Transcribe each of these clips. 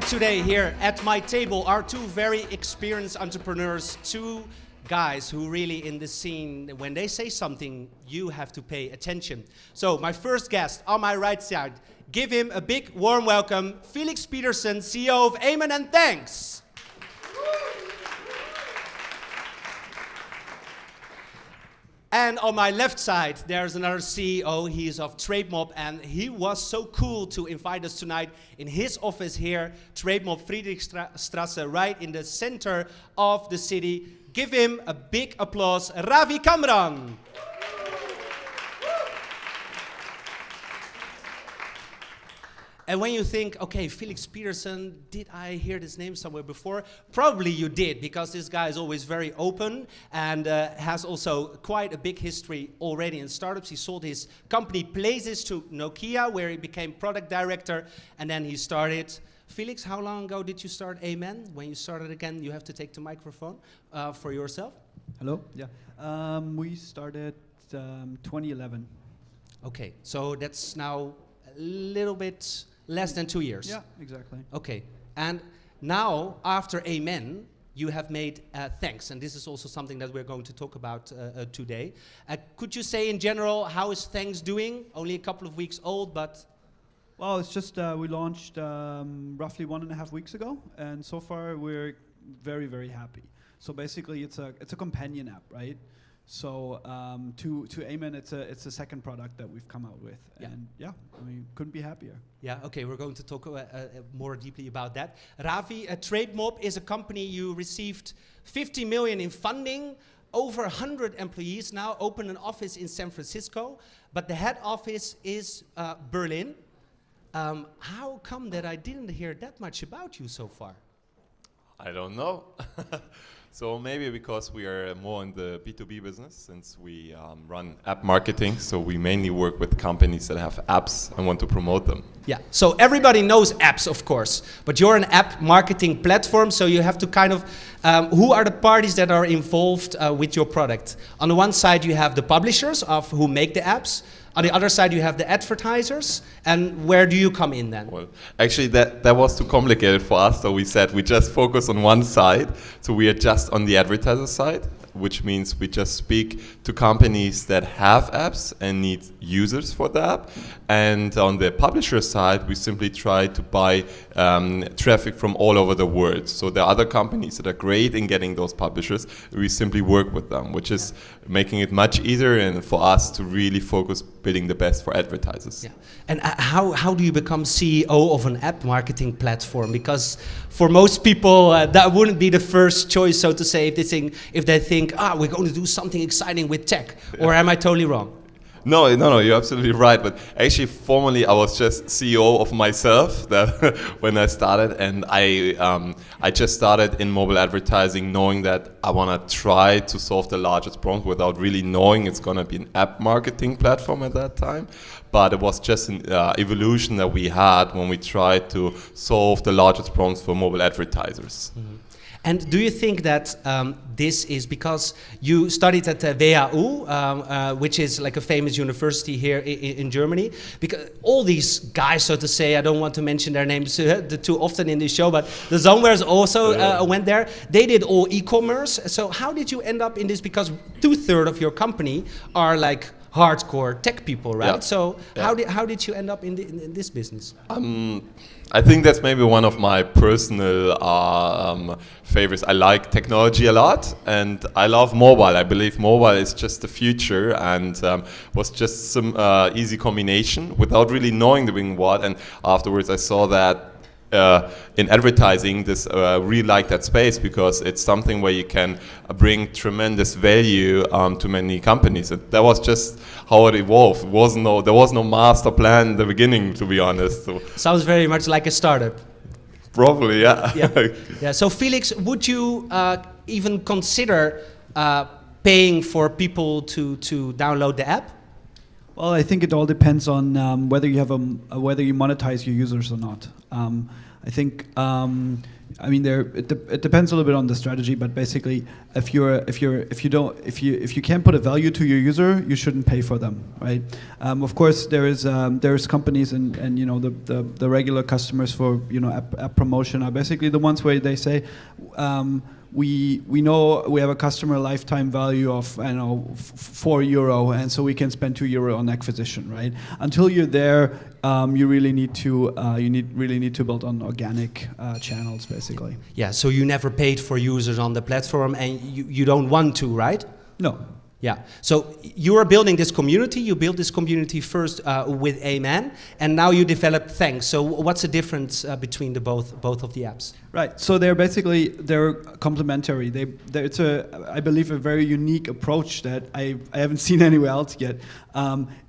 And today here at my table are two very experienced entrepreneurs, two guys who really in the scene, when they say something, you have to pay attention. So my first guest on my right side, give him a big warm welcome, Felix Petersen, CEO of Amen and Thanks. And on my left side, there's another CEO. He's of Trademob, and he was so cool to invite us tonight in his office here, Trademob Friedrichstraße, right in the center of the city. Give him a big applause, Ravi Kamran. And when you think, okay, Felix Petersen, did I hear this name somewhere before? Probably you did, because this guy is always very open and has also quite a big history already in startups. He sold his company Places to Nokia, where he became product director, and then he started. Felix, how long ago did you start Amen? When you started again, you have to take the microphone for yourself. Hello, yeah. We started 2011. Okay, so that's now a little bit less than 2 years. Yeah, exactly. Okay, and now after Amen, you have made Thanks, and this is also something that we're going to talk about today. Could you say in general, how is Thanks doing? Only a couple of weeks old, but... Well, it's just we launched roughly 1.5 weeks ago, and so far we're very, very happy. So basically, it's a companion app, right? So to Amen, it's a second product that we've come out with, and yeah, I mean, couldn't be happier. Yeah, okay, we're going to talk more deeply about that. Ravi, Trademob is a company you received 50 million in funding, over 100 employees now, open an office in San Francisco, but the head office is Berlin. How come that I didn't hear that much about you so far? I don't know. So maybe because we are more in the B2B business, since we run app marketing, so we mainly work with companies that have apps and want to promote them. Yeah, so everybody knows apps, of course, but you're an app marketing platform, so you have to kind of, who are the parties that are involved with your product? On the one side, you have the publishers of who make the apps. On the other side, you have the advertisers, and where do you come in then? Well, actually, that was too complicated for us, so we said we just focus on one side. So we are just on the advertiser side, which means we just speak to companies that have apps and need users for the app. And on the publisher side, we simply try to buy traffic from all over the world. So there are other companies that are great in getting those publishers. We simply work with them, which is making it much easier and for us to really focus building the best for advertisers. Yeah. And how do you become CEO of an app marketing platform? Because for most people, that wouldn't be the first choice, so to say, if they think, we're going to do something exciting with tech. Yeah. Or am I totally wrong? No, you're absolutely right. But actually, formerly, I was just CEO of myself that when I started, and I just started in mobile advertising, knowing that I want to try to solve the largest problem without really knowing it's going to be an app marketing platform at that time. But it was just an evolution that we had when we tried to solve the largest problems for mobile advertisers. Mm-hmm. And do you think that this is because you studied at WHU, which is like a famous university here in Germany? Because all these guys, so to say, I don't want to mention their names too often in this show, but the Zonwares also went there. They did all e-commerce. So how did you end up in this? Because 2/3 of your company are like hardcore tech people, right? Yeah. So how did you end up in this business? I think that's maybe one of my personal favorites. I like technology a lot, and I love mobile. I believe mobile is just the future, and was just some easy combination without really knowing what. And afterwards, I saw that in advertising, really like that space because it's something where you can bring tremendous value to many companies. And that was just how it evolved. There was no master plan in the beginning, to be honest. So sounds very much like a startup. Probably, yeah. Yeah. So Felix, would you even consider paying for people to download the app? Well, I think it all depends on whether you monetize your users or not. I think I mean, it depends a little bit on the strategy, but basically, if you can't put a value to your user, you shouldn't pay for them, right? Of course, there's companies and you know the regular customers for app promotion are basically the ones where they say. We know we have a customer lifetime value of €4, and so we can spend €2 on acquisition, right? Until you're there, you really need to build on organic channels, basically. Yeah. So you never paid for users on the platform, and you don't want to, right? No. Yeah. So you are building this community. You built this community first with Amen, and now you developed Thanks. So what's the difference between the both of the apps? Right. So they're complementary. It's I believe a very unique approach that I haven't seen anywhere else yet.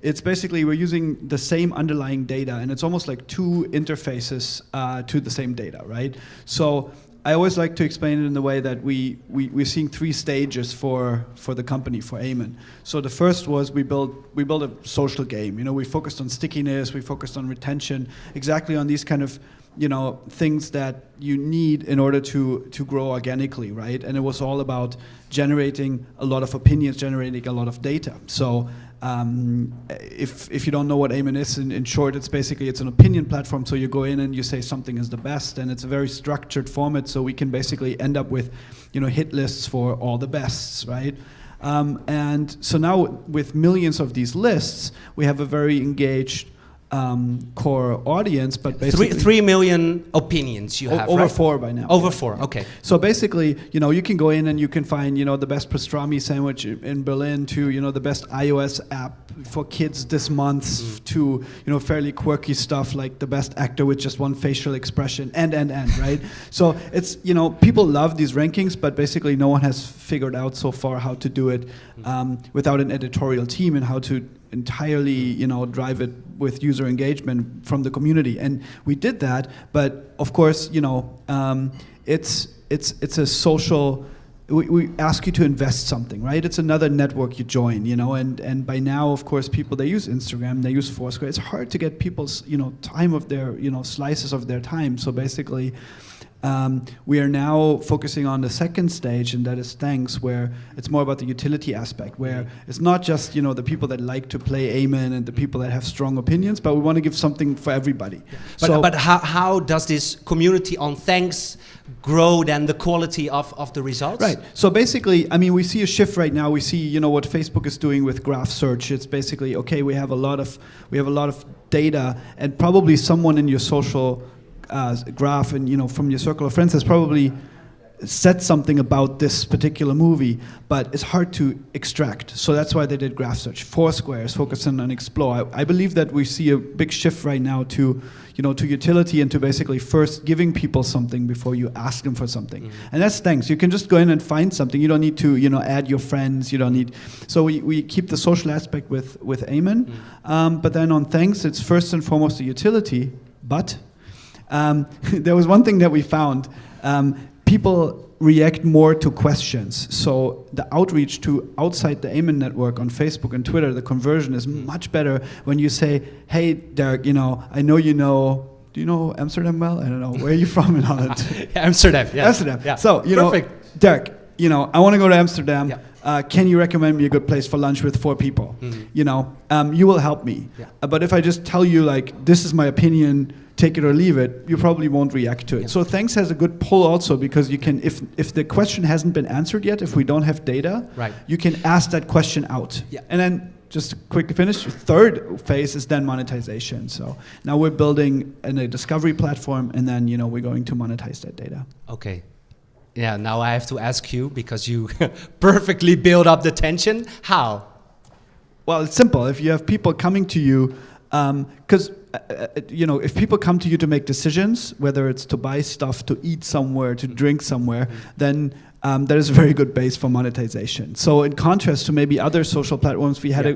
It's basically we're using the same underlying data, and it's almost like two interfaces to the same data, right? So I always like to explain it in the way that we're seeing 3 stages for the company, for Amen. So the first was we built a social game. We focused on stickiness, we focused on retention, exactly on these kind of things that you need in order to grow organically, right? And it was all about generating a lot of opinions, generating a lot of data. So if you don't know what Amen is, in short, it's an opinion platform. So you go in and you say something is the best, and it's a very structured format. So we can basically end up with, hit lists for all the bests, right? And so now with millions of these lists, we have a very engaged core audience, but basically 3 million opinions you have, over right? 4 by now. Over 4, okay. So basically, you can go in and you can find, the best pastrami sandwich in Berlin to, the best iOS app for kids this month to, fairly quirky stuff like the best actor with just one facial expression and, right? So it's, people love these rankings, but basically no one has figured out so far how to do it without an editorial team and how to entirely, drive it with user engagement from the community. And we did that, but of course, it's a social. We ask you to invest something, right? It's another network you join, and by now, of course, people, they use Instagram, they use Foursquare. It's hard to get people's, time of their, slices of their time. So basically, we are now focusing on the second stage, and that is Thanks, where it's more about the utility aspect, where it's not just, the people that like to play Amen and the people that have strong opinions, but we want to give something for everybody. Yeah. But how does this community on Thanks grow then the quality of the results? Right. So basically, I mean, we see a shift right now. We see, what Facebook is doing with graph search. It's basically, okay, we have a lot of data, and probably someone in your social graph and from your circle of friends has probably said something about this particular movie, but it's hard to extract. So that's why they did graph search. Foursquare is focusing on explore. I believe that we see a big shift right now to utility and to basically first giving people something before you ask them for something. And that's Thanks. You can just go in and find something. You don't need to add your friends. You don't need. So we keep the social aspect with Amen, but then on Thanks, it's first and foremost the utility, but there was one thing that we found. People react more to questions. So the outreach to outside the Amen network on Facebook and Twitter, the conversion is much better when you say, hey, Derek, I know do you know Amsterdam well? I don't know. Where are you from in Holland? Amsterdam, yeah. Amsterdam. Yeah. So, Perfect. Derek, I want to go to Amsterdam. Yeah. Can you recommend me a good place for lunch with 4 people? You will help me. Yeah. But if I just tell you, this is my opinion, take it or leave it, you probably won't react to it. Yeah. So Thanks has a good pull also, because you can, if the question hasn't been answered yet, if we don't have data, right, you can ask that question out. Yeah. And then just to quickly finish, third phase is then monetization. So now we're building a discovery platform, and then we're going to monetize that data. Okay. Yeah, now I have to ask you, because you perfectly build up the tension. How? Well, it's simple. If you have people coming to you, because if people come to you to make decisions, whether it's to buy stuff, to eat somewhere, to drink somewhere, then that is a very good base for monetization. So in contrast to maybe other social platforms, we have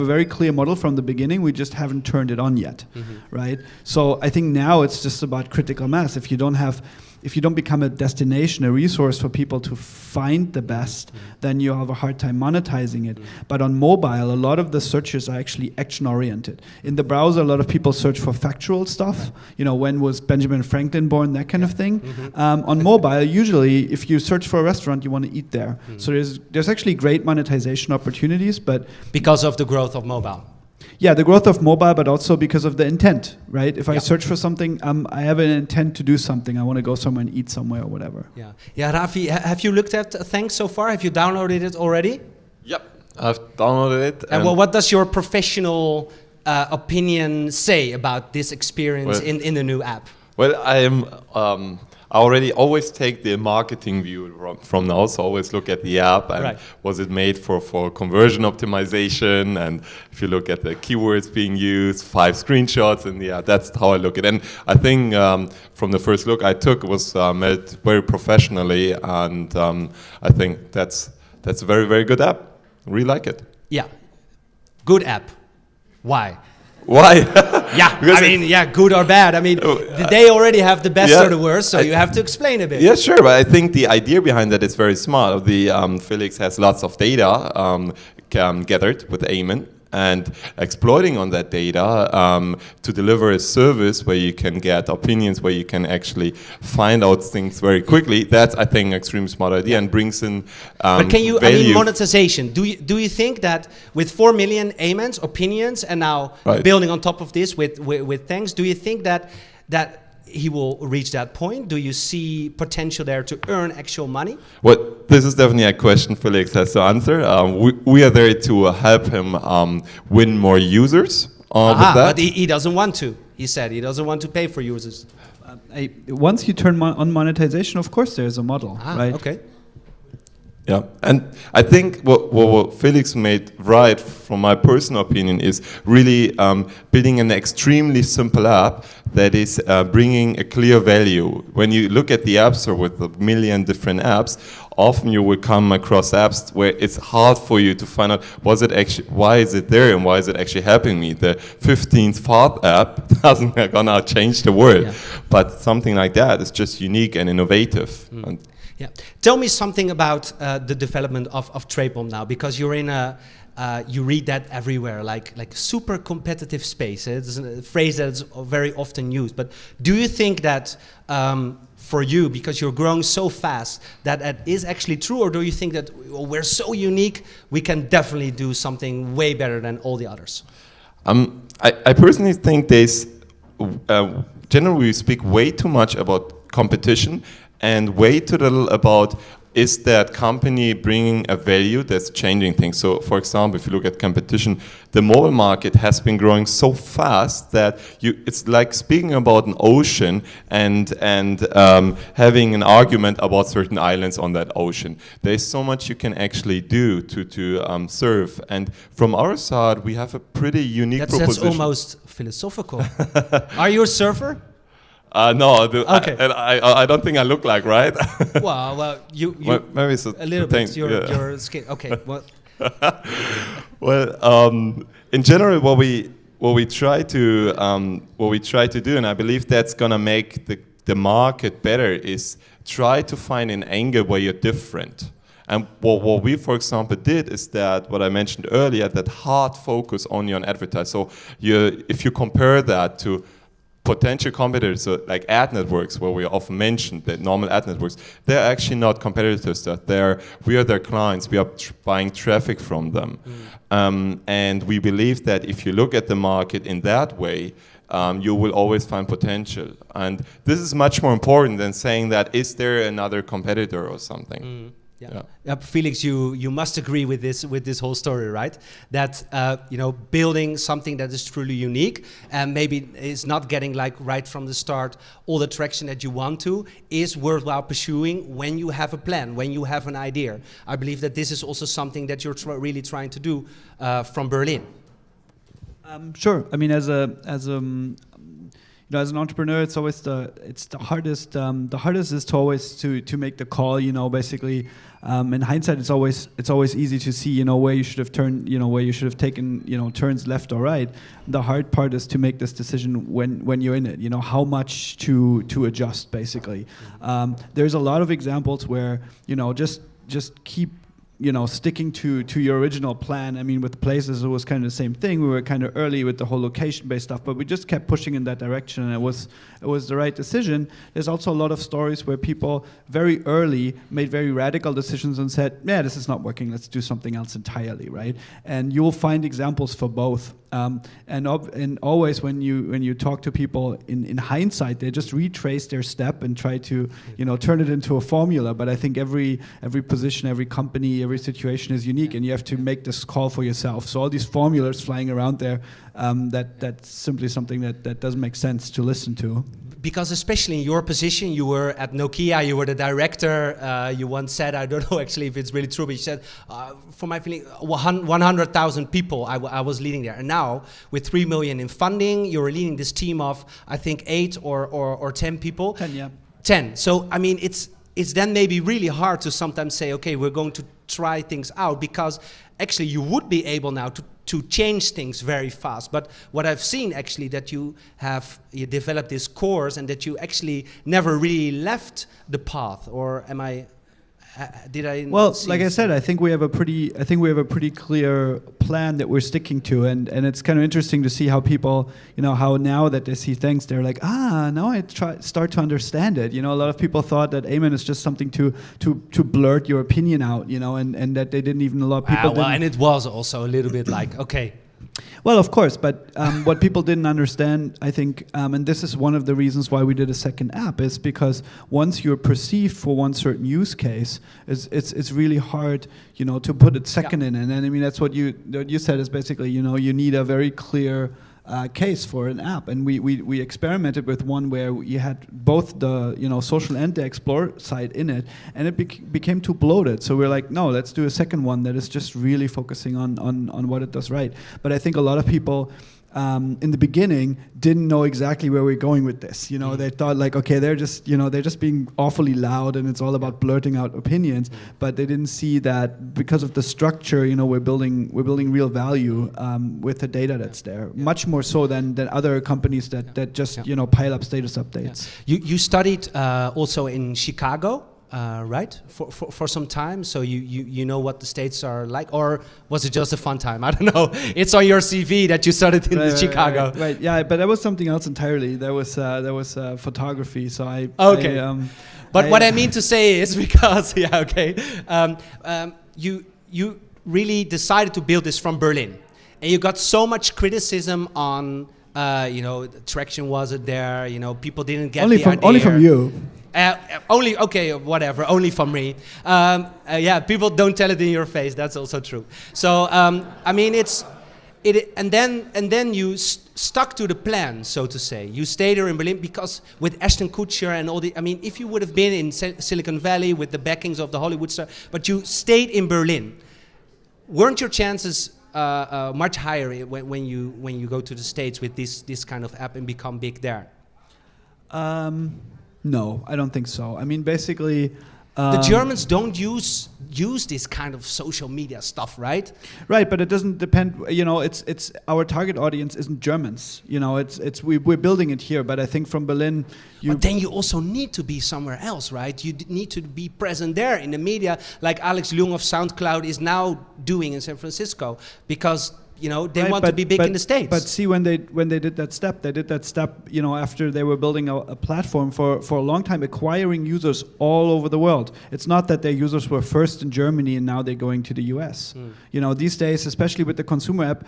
a very clear model from the beginning. We just haven't turned it on yet, right? So I think now it's just about critical mass. If you don't have if you don't become a destination, a resource for people to find the best, then you have a hard time monetizing it. But on mobile, a lot of the searches are actually action-oriented. In the browser, a lot of people search for factual stuff. You know, when was Benjamin Franklin born, that kind of thing. On mobile, usually, if you search for a restaurant, you want to eat there. So there's actually great monetization opportunities, but because of the growth of mobile. yeah, the growth of mobile, but also because of the intent, right? If I search for something, I have an intent to do something. I want to go somewhere and eat somewhere or whatever. Yeah, yeah. Ravi, have you looked at Thanks so far? Have you downloaded it already? Yep, I've downloaded it. And what does your professional opinion say about this experience in the new app? Well, I already always take the marketing view from now, so always look at the app and was it made for conversion optimization, and if you look at the keywords being used, 5 screenshots, and yeah, that's how I look at it. And I think from the first look I took, it was made very professionally, and I think that's a very, very good app. I really like it. Yeah, good app. Why? Why? Yeah, I mean, yeah, good or bad. I mean, they already have the best or the worst, so you have to explain a bit. Yeah, sure, but I think the idea behind that is very smart. Felix has lots of data gathered with Eamon, and exploiting on that data to deliver a service where you can get opinions, where you can actually find out things very quickly. That's, I think, an extremely smart idea and brings in but can you, value. I mean, monetization. Do you think that with 4 million Eamon's opinions and now building on top of this with Thanks, do you think that he will reach that point? Do you see potential there to earn actual money? Well, this is definitely a question Felix has to answer. We are there to help him win more users with that. But he doesn't want to. He said he doesn't want to pay for users. Once you turn on monetization, of course there's a model, right? Okay. Yeah, and I think what Felix made right, from my personal opinion, is really building an extremely simple app that is bringing a clear value. When you look at the App Store with a million different apps, often you will come across apps where it's hard for you to find out why is it there and why is it actually helping me. The 15th fart app doesn't gonna change the world, but something like that is just unique and innovative. And yeah, tell me something about the development of Trademob now, because you're in a you read that everywhere, like super competitive space. It's a phrase that's very often used. But do you think that for you, because you're growing so fast, that is actually true, or do you think that we're so unique, we can definitely do something way better than all the others? I personally think there's generally we speak way too much about competition and way too little about is that company bringing a value that's changing things. So, for example, if you look at competition, the mobile market has been growing so fast that it's like speaking about an ocean and having an argument about certain islands on that ocean. There's so much you can actually do to serve. And from our side, we have a pretty unique proposition. That's almost philosophical. Are you a surfer? No, okay. I don't think I look like, right? well, you maybe it's a little bit. Your skin. Okay. Well, well, in general, what we try to do, and I believe that's gonna make the market better, is try to find an angle where you're different. And what we, for example, did is that, what I mentioned earlier, that hard focus only on advertising. So if you compare that to potential competitors like ad networks, where we often mention that normal ad networks, they're actually not competitors. We are their clients. We are buying traffic from them. And we believe that if you look at the market in that way, you will always find potential. And this is much more important than saying that, is there another competitor or something? Yeah. Felix, you must agree with this whole story, right? That building something that is truly unique and maybe is not getting right from the start all the traction that you want to, is worthwhile pursuing when you have a plan, when you have an idea. I believe that this is also something that you're really trying to do from Berlin. Sure. I mean, as an entrepreneur, it's always the hardest. The hardest is to always to make the call. Basically, in hindsight, it's always easy to see where you should have turned. Where you should have taken turns left or right. The hard part is to make this decision when you're in it. How much to adjust. Basically, there's a lot of examples where just keep sticking to your original plan. I mean, with places, it was kind of the same thing. We were kind of early with the whole location-based stuff, but we just kept pushing in that direction, and it was the right decision. There's also a lot of stories where people very early made very radical decisions and said, yeah, this is not working, let's do something else entirely, right? And you'll find examples for both. And always when you talk to people in hindsight, they just retrace their step and try to turn it into a formula. But I think every position, every company, every situation is unique, and you have to make this call for yourself. So all these formulas flying around there, that's simply something that doesn't make sense to listen to. Because especially in your position, you were at Nokia, you were the director. You once said, I don't know actually if it's really true, but you said, for my feeling, 100,000 people I was leading there. And now, with 3 million in funding, you're leading this team of, I think, 8 or 10 people. 10, yeah. 10. So, I mean, it's then maybe really hard to sometimes say, okay, we're going to try things out, because actually you would be able now to change things very fast. But what I've seen actually, that you developed this course and that you actually never really left the path, or am I? Did I? Well, like I said, I think we have a pretty clear plan that we're sticking to, and it's kind of interesting to see how people, how now that they see things, they're like, now I start to understand it. A lot of people thought that Amen is just something to blurt your opinion out, and that they didn't even, a lot of people didn't. And it was also a little bit like, okay. Well, of course, but what people didn't understand, I think, and this is one of the reasons why we did a second app, is because once you're perceived for one certain use case, it's really hard, to put it second in. And then, I mean, that's what you said is basically, you need a very clear case for an app, and we experimented with one where you had both the social and the explore side in it, and it became too bloated. So we're like, no, let's do a second one that is just really focusing on what it does right. But I think a lot of people in the beginning didn't know exactly where we're going with this. They thought like, okay, they're just being awfully loud and it's all about blurting out opinions. But they didn't see that because of the structure, we're building real value with the data that's there, much more so than other companies that just pile up status updates. You studied also in Chicago. Right, for some time, so you know what the States are like, or was it just a fun time? I don't know. It's on your CV that you studied in Chicago. Right, yeah, but that was something else entirely. That was photography. So But what I mean to say is because you really decided to build this from Berlin, and you got so much criticism on traction wasn't there. People didn't get the idea. Only from you. Only from me. People don't tell it in your face. That's also true. So I mean, and then you stuck to the plan, so to say. You stayed there in Berlin because with Ashton Kutcher and all the. I mean, if you would have been in Silicon Valley with the backings of the Hollywood star, but you stayed in Berlin, weren't your chances much higher when you go to the States with this kind of app and become big there? No, I don't think so. I mean, basically, the Germans don't use this kind of social media stuff, right? Right, but it doesn't depend. It's our target audience isn't Germans. We're building it here, but I think from Berlin. But then you also need to be somewhere else, right? You need to be present there in the media, like Alex Leung of SoundCloud is now doing in San Francisco, because. They want to be big in the States. But see, when they did that step, after they were building a platform for a long time, acquiring users all over the world. It's not that their users were first in Germany and now they're going to the US. These days, especially with the consumer app,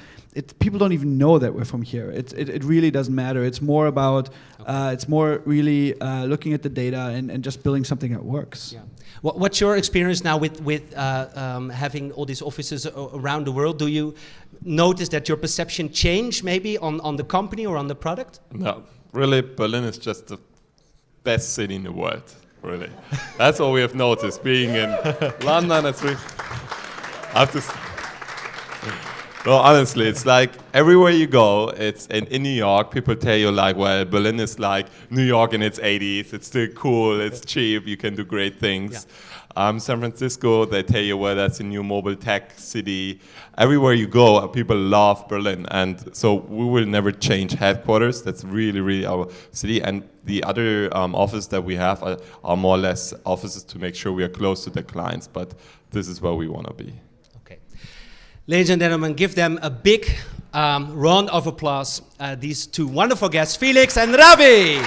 people don't even know that we're from here. It really doesn't matter. It's more about, it's more really looking at the data and just building something that works. Yeah. What's your experience now with having all these offices around the world? Do you notice that your perception changed maybe on the company or on the product? No, really, Berlin is just the best city in the world, really. That's all we have noticed, being in London. No, honestly, it's like everywhere you go, it's in New York, people tell you like, well, Berlin is like New York in its 80s. It's still cool, it's cheap, you can do great things. San Francisco, they tell you, well, that's a new mobile tech city. Everywhere you go, people love Berlin. And so we will never change headquarters. That's really, really our city. And the other offices that we have are more or less offices to make sure we are close to the clients. But this is where we want to be. Okay. Ladies and gentlemen, give them a big round of applause. These two wonderful guests, Felix and Ravi.